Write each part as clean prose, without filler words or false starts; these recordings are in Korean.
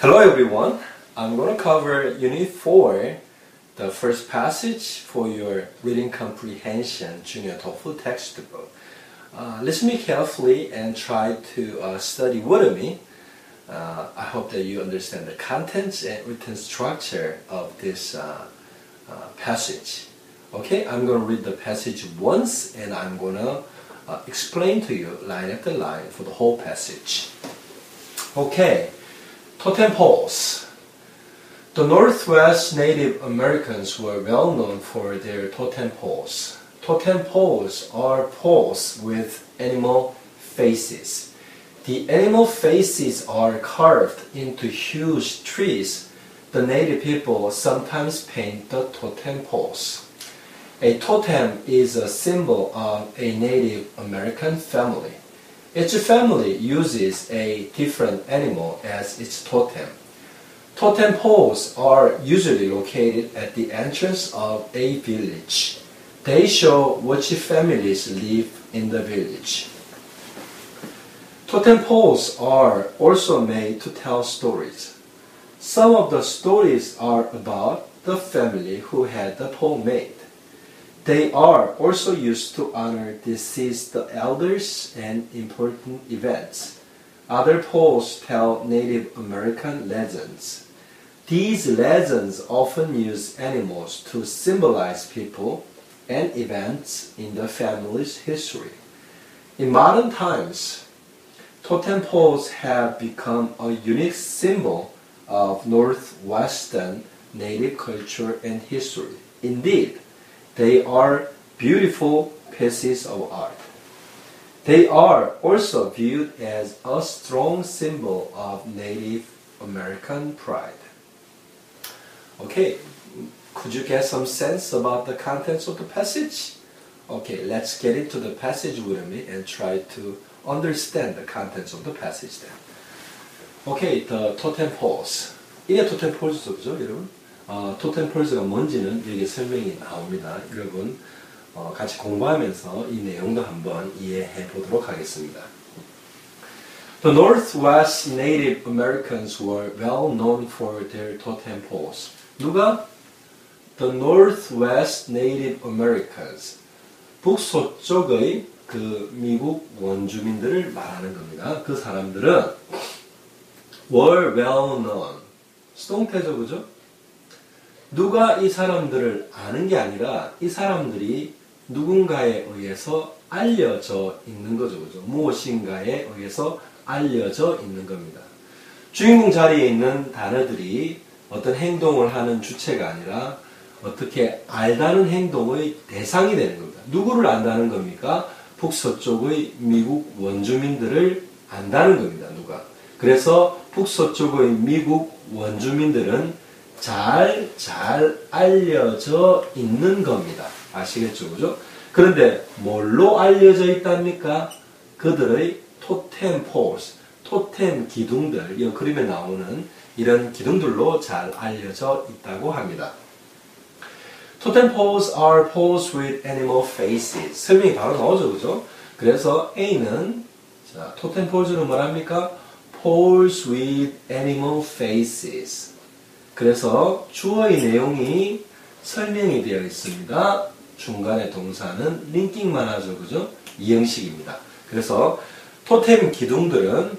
Hello everyone, I'm going to cover Unit 4, the first passage for your reading comprehension junior TOEFL textbook. Listen me carefully and try to study with me. I hope that you understand the contents and written structure of this passage. Okay, I'm going to read the passage once and I'm going to explain to you line after line for the whole passage. Okay, totem poles. The Northwest Native Americans were well known for their totem poles. Totem poles are poles with animal faces. The animal faces are carved into huge trees. The native people sometimes paint the totem poles. A totem is a symbol of a Native American family. Each family uses a different animal as its totem. Totem poles are usually located at the entrance of a village. They show which families live in the village. Totem poles are also made to tell stories. Some of the stories are about the family who had the pole made. They are also used to honor deceased elders and important events. Other poles tell Native American legends. These legends often use animals to symbolize people and events in the family's history. In modern times, totem poles have become a unique symbol of Northwestern Native culture and history. Indeed, they are beautiful pieces of art. They are also viewed as a strong symbol of Native American pride. Okay, could you get some sense about the contents of the passage? Okay, let's get into the passage with me and try to understand the contents of the passage then. Okay, the totem poles. 이게 totem poles죠, 그죠, 여러분? 토템 폴즈가 뭔지는 여기 설명이 나옵니다. 여러분 같이 공부하면서 이 내용도 한번 이해해 보도록 하겠습니다. The Northwest Native Americans were well known for their totem poles. 누가? The Northwest Native Americans. 북서쪽의 그 미국 원주민들을 말하는 겁니다. 그 사람들은 were well known. 수동태죠, 그죠? 누가 이 사람들을 아는 게 아니라 이 사람들이 누군가에 의해서 알려져 있는 거죠. 그죠? 무엇인가에 의해서 알려져 있는 겁니다. 주인공 자리에 있는 단어들이 어떤 행동을 하는 주체가 아니라 어떻게 알다는 행동의 대상이 되는 겁니다. 누구를 안다는 겁니까? 북서쪽의 미국 원주민들을 안다는 겁니다. 누가. 그래서 북서쪽의 미국 원주민들은 잘 알려져 있는 겁니다. 아시겠죠? 그죠? 그런데 뭘로 알려져 있답니까? 그들의 토템 폴스, 토템 기둥들, 이 그림에 나오는 이런 기둥들로 잘 알려져 있다고 합니다. 토템 poles are poles with animal faces. 설명이 바로 나오죠, 그죠? 그래서 A는 자, 토템 poles는 뭐랍니까? poles with animal faces. 그래서 주어의 내용이 설명이 되어 있습니다. 중간에 동사는 링킹만 하죠, 그죠? 이 형식입니다. 그래서 토템 기둥들은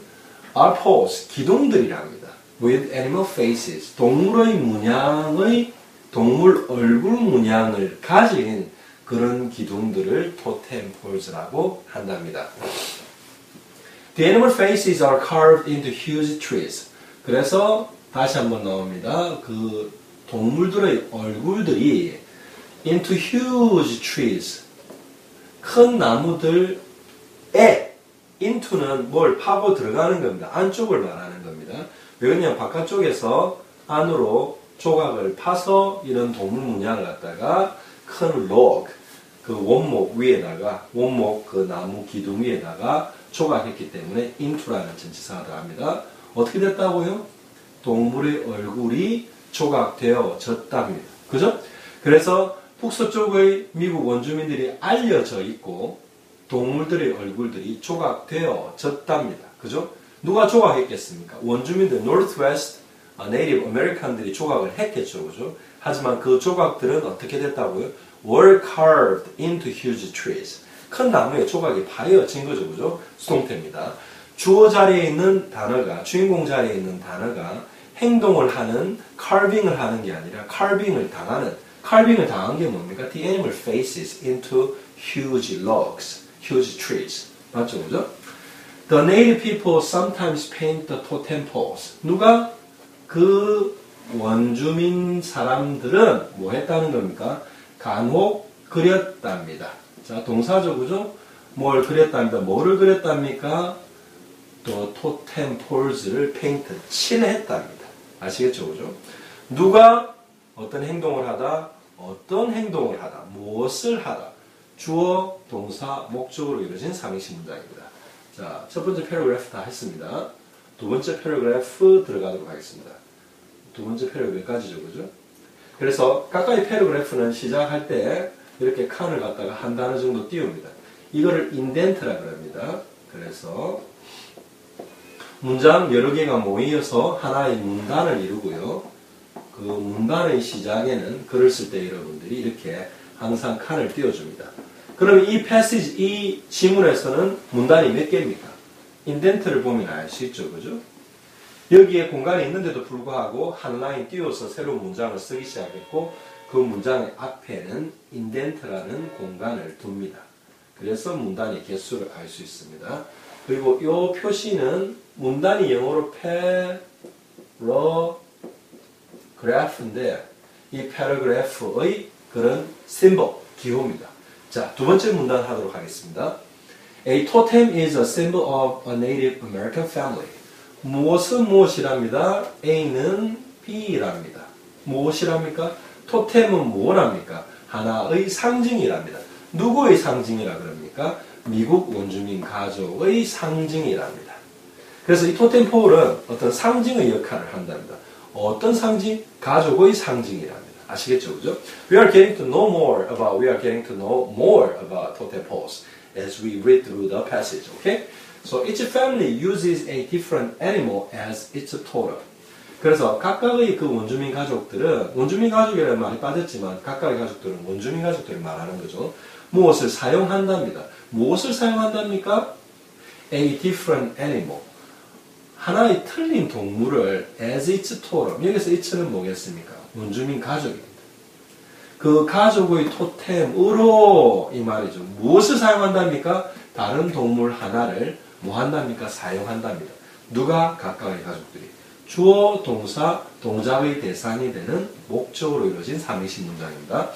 are poles, 기둥들이랍니다. with animal faces, 동물의 문양의 동물 얼굴 문양을 가진 그런 기둥들을 토템 poles라고 한답니다. The animal faces are carved into huge trees. 그래서 다시 한번 나옵니다. 그 동물들의 얼굴들이 into huge trees, 큰 나무들에 into는 뭘 파고 들어가는 겁니다. 안쪽을 말하는 겁니다. 왜냐하면 바깥쪽에서 안으로 조각을 파서 이런 동물 문양을 갖다가 큰 log, 그 원목 위에다가 원목 그 나무 기둥 위에다가 조각했기 때문에 into라는 전치사가 들어갑니다. 어떻게 됐다고요? 동물의 얼굴이 조각되어졌답니다. 그죠? 그래서 북서쪽의 미국 원주민들이 알려져 있고 동물들의 얼굴들이 조각되어졌답니다. 그죠? 누가 조각했겠습니까? 원주민들, Northwest 네이티브 아메리칸들이 조각을 했겠죠, 그죠? 하지만 그 조각들은 어떻게 됐다고요? were carved into huge trees. 큰 나무에 조각이 파여진 거죠, 그죠? 수동태입니다. 주어 자리에 있는 단어가, 주인공 자리에 있는 단어가 행동을 하는, carving을 하는 게 아니라 carving을 당한 게 뭡니까? The animal faces into huge logs, huge trees. 맞죠, 그죠? The native people sometimes paint the totem poles. 누가? 그 원주민 사람들은 뭐 했다는 겁니까? 간혹 그렸답니다. 자, 동사죠, 그죠? 뭘 그렸답니다. 뭐를 그렸답니까? 또 토템 폴즈를 페인트, 칠했답니다. 아시겠죠, 그죠? 누가 어떤 행동을 하다, 어떤 행동을 하다, 무엇을 하다. 주어, 동사, 목적으로 이루어진 삼행시 문장입니다. 자, 첫 번째 패러그래프 다 했습니다. 두 번째 패러그래프 들어가도록 하겠습니다. 두 번째 패러그래프 몇 가지죠, 그죠? 그래서 가까이 패러그래프는 시작할 때 이렇게 칸을 갖다가 한 단어 정도 띄웁니다. 이거를 인덴트라 그럽니다. 그래서 문장 여러 개가 모여서 하나의 문단을 이루고요. 그 문단의 시작에는 글을 쓸 때 여러분들이 이렇게 항상 칸을 띄워줍니다. 그럼 이 패시지, 이 지문에서는 문단이 몇 개입니까? 인덴트를 보면 알 수 있죠, 그죠? 여기에 공간이 있는데도 불구하고 한 라인 띄워서 새로운 문장을 쓰기 시작했고 그 문장의 앞에는 인덴트라는 공간을 둡니다. 그래서 문단의 개수를 알 수 있습니다. 그리고 이 표시는 문단이 영어로 패러그래프인데 이 패러그래프의 그런 심볼, 기호입니다. 자, 두 번째 문단 하도록 하겠습니다. A totem is a symbol of a Native American family. 무엇은 무엇이랍니다. A는 B랍니다. 무엇이랍니까? 토템은 무엇랍니까? 하나의 상징이랍니다. 누구의 상징이라 그럽니까? 미국 원주민 가족의 상징이랍니다. 그래서 이 토템 폴은 어떤 상징의 역할을 한답니다. 어떤 상징? 가족의 상징이랍니다. 아시겠죠, 그죠? We are getting to know more about totem poles as we read through the passage. Okay? So each family uses a different animal as its totem. 그래서 각각의 그 원주민 가족이라는 말이 빠졌지만 각각의 가족들은 원주민 가족들을 말하는 거죠. 무엇을 사용한답니다. 무엇을 사용한답니까? A different animal. 하나의 틀린 동물을 as its totem. 여기서 it는 뭐겠습니까? 원주민 가족입니다. 그 가족의 토템으로 이 말이죠. 무엇을 사용한답니까? 다른 동물 하나를 뭐 한답니까? 사용한답니다. 누가? 각각의 가족들이. 주어, 동사, 동작의 대상이 되는 목적으로 이루어진 삼행시 문장입니다.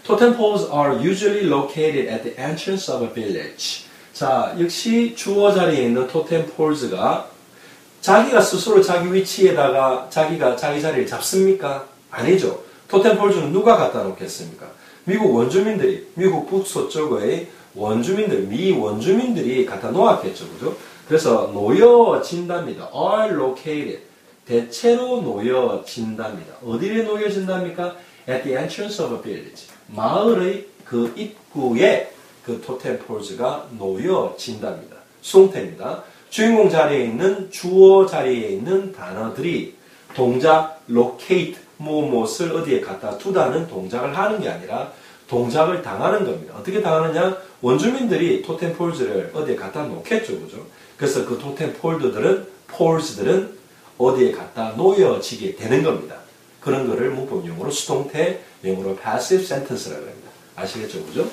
Totem poles are usually located at the entrance of a village. 자, 역시 주어 자리에 있는 토템 폴즈가 자기가 스스로 자기 위치에다가 자기가 자기 자리를 잡습니까? 아니죠. 토템 폴즈는 누가 갖다 놓겠습니까? 미국 원주민들이, 미국 북서쪽의 원주민들, 미 원주민들이 갖다 놓았겠죠, 그죠? 그래서 놓여진답니다. are located. 대체로 놓여진답니다. 어디에 놓여진답니까? At the entrance of a village. 마을의 그 입구에 그 토템 폴즈가 놓여진답니다. 수동태입니다. 주인공 자리에 있는 주어 자리에 있는 단어들이 동작 locate 무엇을 어디에 갖다 두다는 동작을 하는 게 아니라 동작을 당하는 겁니다. 어떻게 당하느냐? 원주민들이 토템 폴즈를 어디에 갖다 놓겠죠, 그죠? 그래서 그 토템 폴즈들은 어디에 갖다 놓여지게 되는 겁니다. 그런 거를 문법용어로 수동태, 영어로 passive sentence라고 합니다. 아시겠죠, 그죠?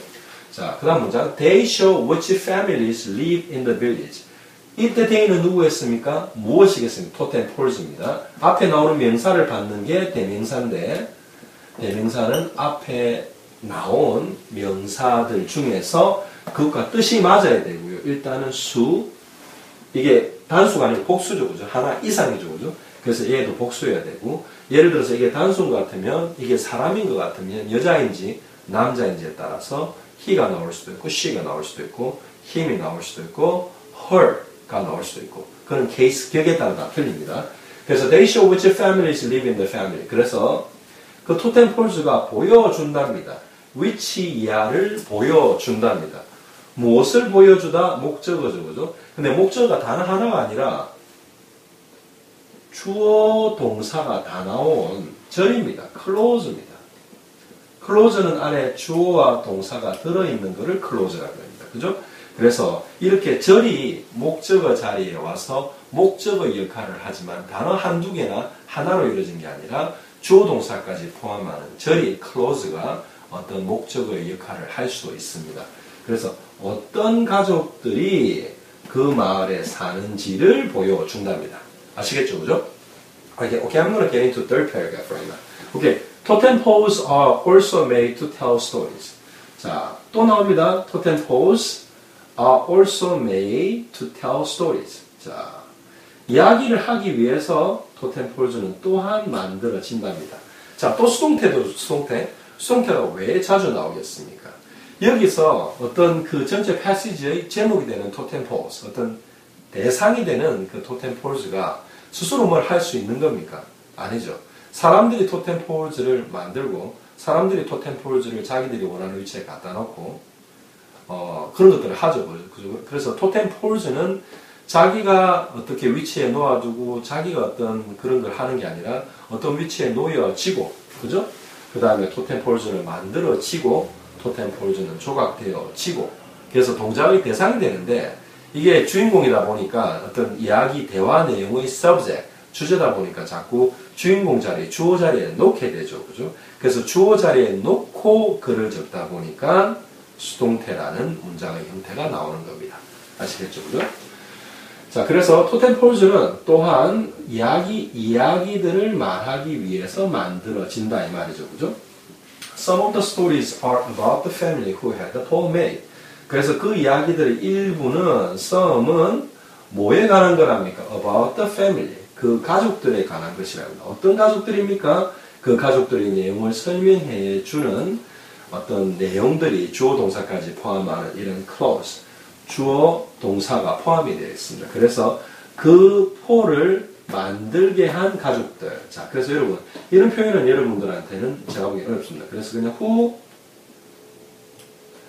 자, 그 다음 문장. They show which families live in the village. 이때 they는 누구였습니까? 무엇이겠습니까? 토템 폴즈입니다. 앞에 나오는 명사를 받는 게 대명사인데 대명사는 앞에 나온 명사들 중에서 그것과 뜻이 맞아야 되고요. 일단은 이게 단수가 아니고 복수죠, 그죠? 하나 이상이죠, 그죠? 그래서 얘도 복수여야 되고, 예를 들어서 이게 단수인 것 같으면, 이게 사람인 것 같으면, 여자인지 남자인지에 따라서 he가 나올 수도 있고, she가 나올 수도 있고, him이 나올 수도 있고, her가 나올 수도 있고, 그런 케이스 격에 따라 다 틀립니다. 그래서 they show which families live in the family. 그래서 그 토템 폴즈가 보여준답니다. 위치야를 보여준답니다. 무엇을 보여주다? 목적어죠, 그죠? 근데 목적어가 단어 하나가 아니라 주어 동사가 다 나온 절입니다. close입니다. close는 안에 주어와 동사가 들어있는 것을 close라고 합니다. 그죠? 그래서 이렇게 절이 목적어 자리에 와서 목적어 역할을 하지만 단어 한두 개나 하나로 이루어진 게 아니라 주어 동사까지 포함하는 절이 close가 어떤 목적어 역할을 할 수도 있습니다. 그래서 어떤 가족들이 그 마을에 사는지를 보여준답니다. 아시겠죠? 그죠? Okay, I'm going to get into third paragraph right now. Okay, totem poles are also made to tell stories. 자, 또 나옵니다. Totem poles are also made to tell stories. 자, 이야기를 하기 위해서 토템 폴즈는 또한 만들어진답니다. 자, 또 수동태도 수동태. 수동태가 왜 자주 나오겠습니까? 여기서 어떤 그 전체 패시지의 제목이 되는 토템 폴즈, 어떤 대상이 되는 그 토템 폴즈가 스스로 뭘 할 수 있는 겁니까? 아니죠. 사람들이 토템 폴즈를 만들고 사람들이 토템 폴즈를 자기들이 원하는 위치에 갖다 놓고 그런 것들을 하죠. 그래서 토템 폴즈는 자기가 어떻게 위치에 놓아두고 자기가 어떤 그런 걸 하는 게 아니라 어떤 위치에 놓여지고, 그죠? 그 다음에 토템 폴즈를 만들어지고 토템 폴즈는 조각되어지고, 그래서 동작의 대상이 되는데 이게 주인공이다 보니까 어떤 이야기 대화 내용의 subject, 주제다 보니까 자꾸 주인공 자리에, 주어 자리에 놓게 되죠. 그죠? 그래서 주어 자리에 놓고 글을 적다 보니까 수동태라는 문장의 형태가 나오는 겁니다. 아시겠죠? 그죠? 자, 그래서 토템 폴즈는 또한 이야기들을 말하기 위해서 만들어진다 이 말이죠. 그죠? Some of the stories are about the family who had the pole made. 그래서 그 이야기들의 일부는, some은 뭐에 관한 거랍니까? About the family. 그 가족들에 관한 것이랍니다. 어떤 가족들입니까? 그 가족들의 내용을 설명해 주는 어떤 내용들이 주어 동사까지 포함하는 이런 clause, 주어 동사가 포함이 되어 있습니다. 그래서 그 폴을 만들게 한 가족들. 자, 그래서 여러분, 이런 표현은 여러분들한테는 제가 보기엔 어렵습니다. 그래서 그냥 who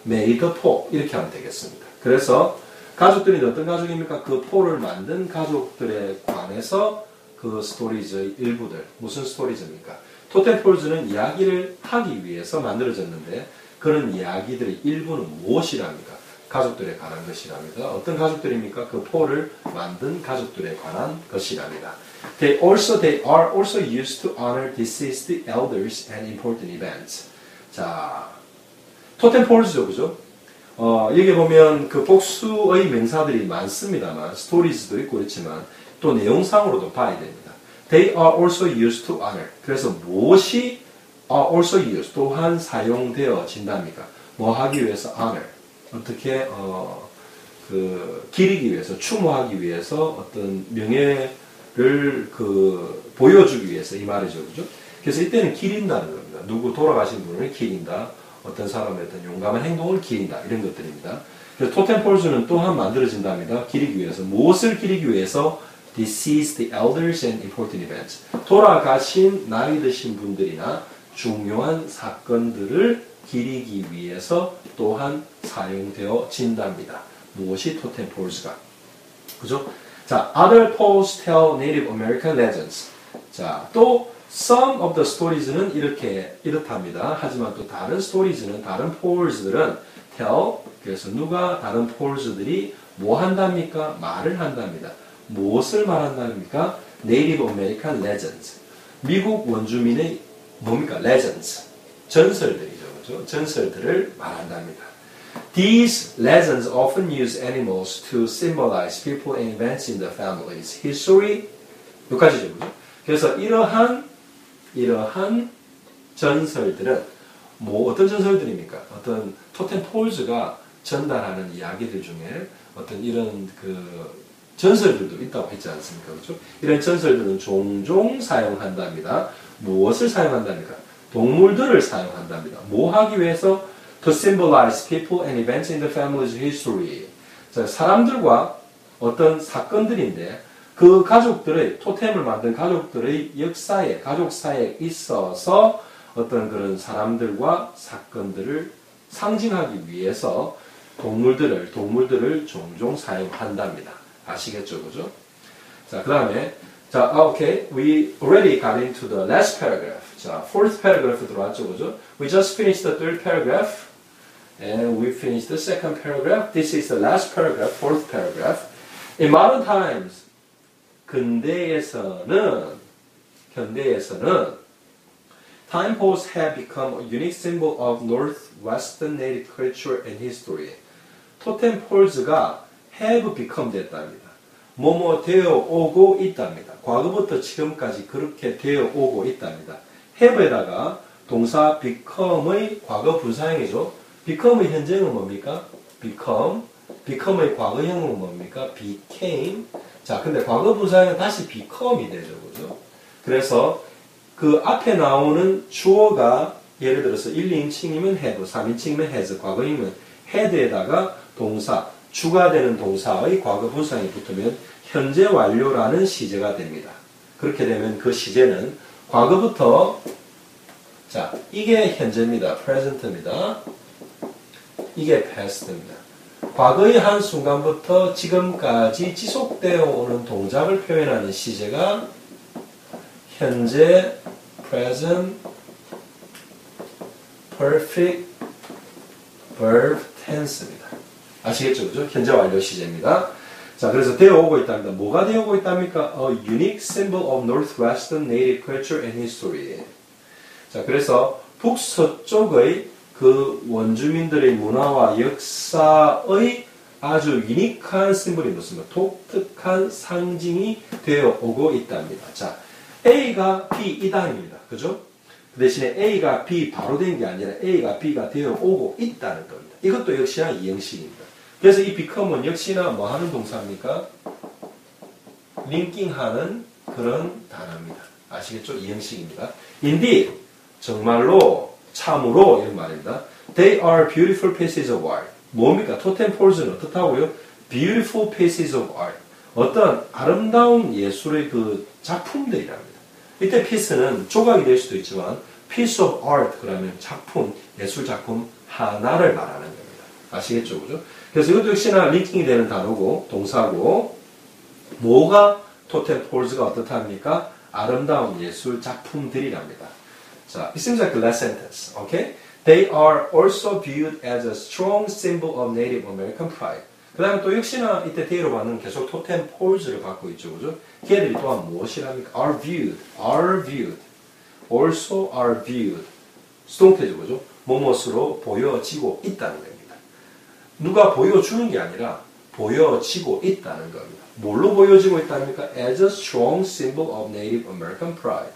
made the pole 이렇게 하면 되겠습니다. 그래서 가족들이 어떤 가족입니까? 그 폴을 만든 가족들에 관해서 그 스토리즈의 일부들. 무슨 스토리즈입니까? 토템 폴즈는 이야기를 하기 위해서 만들어졌는데 그런 이야기들의 일부는 무엇이랍니까? 가족들에 관한 것이랍니다. 어떤 가족들입니까? 그 폴을 만든 가족들에 관한 것이랍니다. They are also used to honor deceased elders and important events. 자, 토템 폴즈죠, 그죠? 여기 보면 그 복수의 명사들이 많습니다만, 스토리즈도 있고 그렇지만, 또 내용상으로도 봐야 됩니다. They are also used to honor. 그래서 무엇이 are also used, 또한 사용되어진답니까? 뭐 하기 위해서 honor. 어떻게, 기리기 위해서, 추모하기 위해서 어떤 명예를 보여주기 위해서 이 말이죠, 그죠? 그래서 이때는 기린다는 겁니다. 누구 돌아가신 분을 기린다. 어떤 사람의 어떤 용감한 행동을 기린다. 이런 것들입니다. 그래서 토템 폴즈는 또한 만들어진답니다. 기리기 위해서. 무엇을 기리기 위해서? Deceased elders and important events. 돌아가신 나이 드신 분들이나 중요한 사건들을 기리기 위해서 또한 사용되어진답니다. 무엇이 토템 폴즈가. 그죠? 자, other poles tell Native American legends. 자, 또 Some of the stories는 이렇답니다. 하지만 또 다른 stories는, 다른 poles들은 tell, 그래서 누가 다른 poles들이 뭐 한답니까? 말을 한답니다. 무엇을 말한답니까? Native American legends. 미국 원주민의 뭡니까? legends. 전설들이죠. 그렇죠? 전설들을 말한답니다. These legends often use animals to symbolize people and events in the family's history. 여기까지죠. 그렇죠? 그래서 이러한 전설들은 어떤 전설들입니까? 어떤 토템 폴즈가 전달하는 이야기들 중에 어떤 이런 전설들도 있다고 했지 않습니까? 그렇죠? 이런 전설들은 종종 사용한답니다. 무엇을 사용한답니까? 동물들을 사용한답니다. 뭐 하기 위해서? To symbolize people and events in the family's history. 자, 사람들과 어떤 사건들인데 그 가족들의, 토템을 만든 가족들의 역사에, 가족사에 있어서 어떤 그런 사람들과 사건들을 상징하기 위해서 동물들을 종종 사용한답니다. 아시겠죠? 그죠? 자, 그 다음에, 자, okay. We already got into the last paragraph. 자, fourth paragraph 들어왔죠, 그죠? We just finished the third paragraph. And we finished the second paragraph. This is the last paragraph, fourth paragraph. In modern times, 현대에서는 time poles have become a unique symbol of Northwestern native culture and history. 토템 폴즈가 have become 됐답니다. 뭐뭐 되어 오고 있답니다. 과거부터 지금까지 그렇게 되어 오고 있답니다. have에다가 동사 become의 과거 분사형이죠. become의 현재형은 뭡니까? become의 과거형은 뭡니까? became. 자, 근데 과거 분사형은 다시 become이 되죠, 그죠? 그래서 그 앞에 나오는 주어가 예를 들어서 1, 2인칭이면 have, 3인칭이면 has, 과거이면 had에다가 동사, 주가 되는 동사의 과거 분사형이 붙으면 현재 완료라는 시제가 됩니다. 그렇게 되면 그 시제는 과거부터, 자, 이게 현재입니다. present입니다. 이게 past입니다. 과거의 한 순간부터 지금까지 지속되어 오는 동작을 표현하는 시제가 현재, present, perfect, verb tense입니다. 아시겠죠? 그죠? 현재 완료 시제입니다. 자, 그래서 되어 오고 있답니다. 뭐가 되어 오고 있답니까? A unique symbol of Northwestern native culture and history. 자, 그래서 북서쪽의 그 원주민들의 문화와 역사의 아주 유니크한 심볼이 무엇입니까? 독특한 상징이 되어 오고 있답니다. 자, A가 B이다입니다. 그죠? 그 대신에 A가 B 바로 된 게 아니라 A가 B가 되어 오고 있다는 겁니다. 이것도 역시나 이형식입니다. 그래서 이 become은 역시나 뭐 하는 동사입니까? 링킹하는 그런 단어입니다. 아시겠죠? 이형식입니다. Indeed, 정말로, 참으로 이런 말입니다. They are beautiful pieces of art. 뭡니까? 토템 폴즈는 어떻다고요? Beautiful pieces of art. 어떤 아름다운 예술의 그 작품들이랍니다. 이때 piece는 조각이 될 수도 있지만 piece of art 그러면 작품, 예술 작품 하나를 말하는 겁니다. 아시겠죠? 그죠? 그래서 이것도 역시나 링킹이 되는 단어고 동사고 뭐가 토템 폴즈가 어떻답니까? 아름다운 예술 작품들이랍니다. 자, it seems like the last sentence. Okay? They are also viewed as a strong symbol of Native American pride. 그 다음에 또 역시나 이때 대로 받는 계속 토템 폴즈를 갖고 있죠. 그죠? 걔들이 또한 무엇이랍니까? are viewed. also are viewed. 수동태죠. 그죠? 뭐뭇으로 보여지고 있다는 겁니다. 누가 보여주는 게 아니라 보여지고 있다는 겁니다. 뭘로 보여지고 있답니까? as a strong symbol of Native American pride.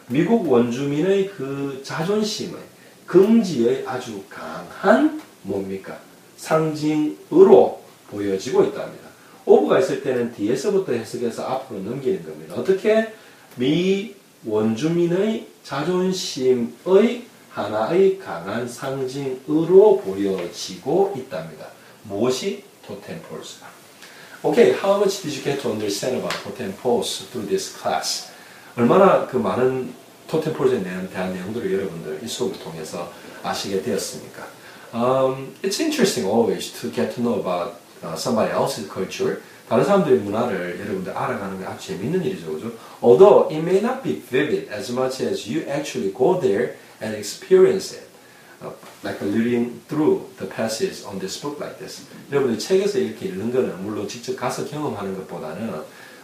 미국 원주민의 그 자존심의 긍지의 아주 강한 뭡니까? 상징으로 보여지고 있답니다. of가 있을 때는 뒤에서부터 해석해서 앞으로 넘기는 겁니다. 어떻게? 미 원주민의 자존심의 하나의 강한 상징으로 보여지고 있답니다. 무엇이? 토템 폴스다. Okay, how much did you get to understand about totem poles through this class? 얼마나 그 많은 토템 폴즈에 대한 내용들을 여러분들 이 수업을 통해서 아시게 되었습니까? It's interesting always to get to know about somebody else's culture. 다른 사람들의 문화를 여러분들 알아가는 게 아주 재밌는 일이죠, 그죠? Although it may not be vivid as much as you actually go there and experience it. Like reading through the passage on this book like this. 여러분들 책에서 이렇게 읽는 거는 물론 직접 가서 경험하는 것보다는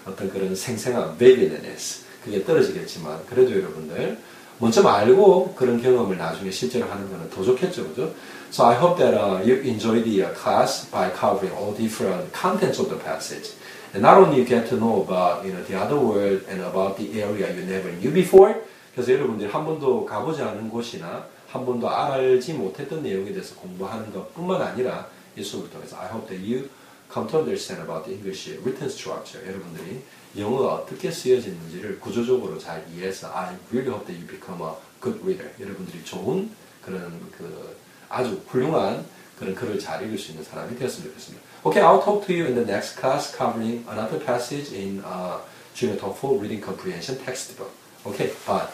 어떤 그런 생생한 vividness 그게 떨어지겠지만 그래도 여러분들 먼저 알고 그런 경험을 나중에 실제로 하는 거는 더 좋겠죠, 그죠? So I hope that you enjoy the class by covering all different contents of the passage. And not only you get to know about the other world and about the area you never knew before. 그래서 여러분들이 한 번도 가보지 않은 곳이나 한 번도 알지 못했던 내용에 대해서 공부하는 것뿐만 아니라 이 수업을 통해서 I hope that you come to understand about the English written structure. 여러분들이 영어가 어떻게 쓰여지는지를 구조적으로 잘 이해해서 I really hope that you become a good reader. 여러분들이 좋은 그런 아주 훌륭한 그런 글을 잘 읽을 수 있는 사람이 되었으면 좋겠습니다. Okay, I'll talk to you in the next class covering another passage in Junior TOEFL Reading Comprehension textbook. Okay, bye.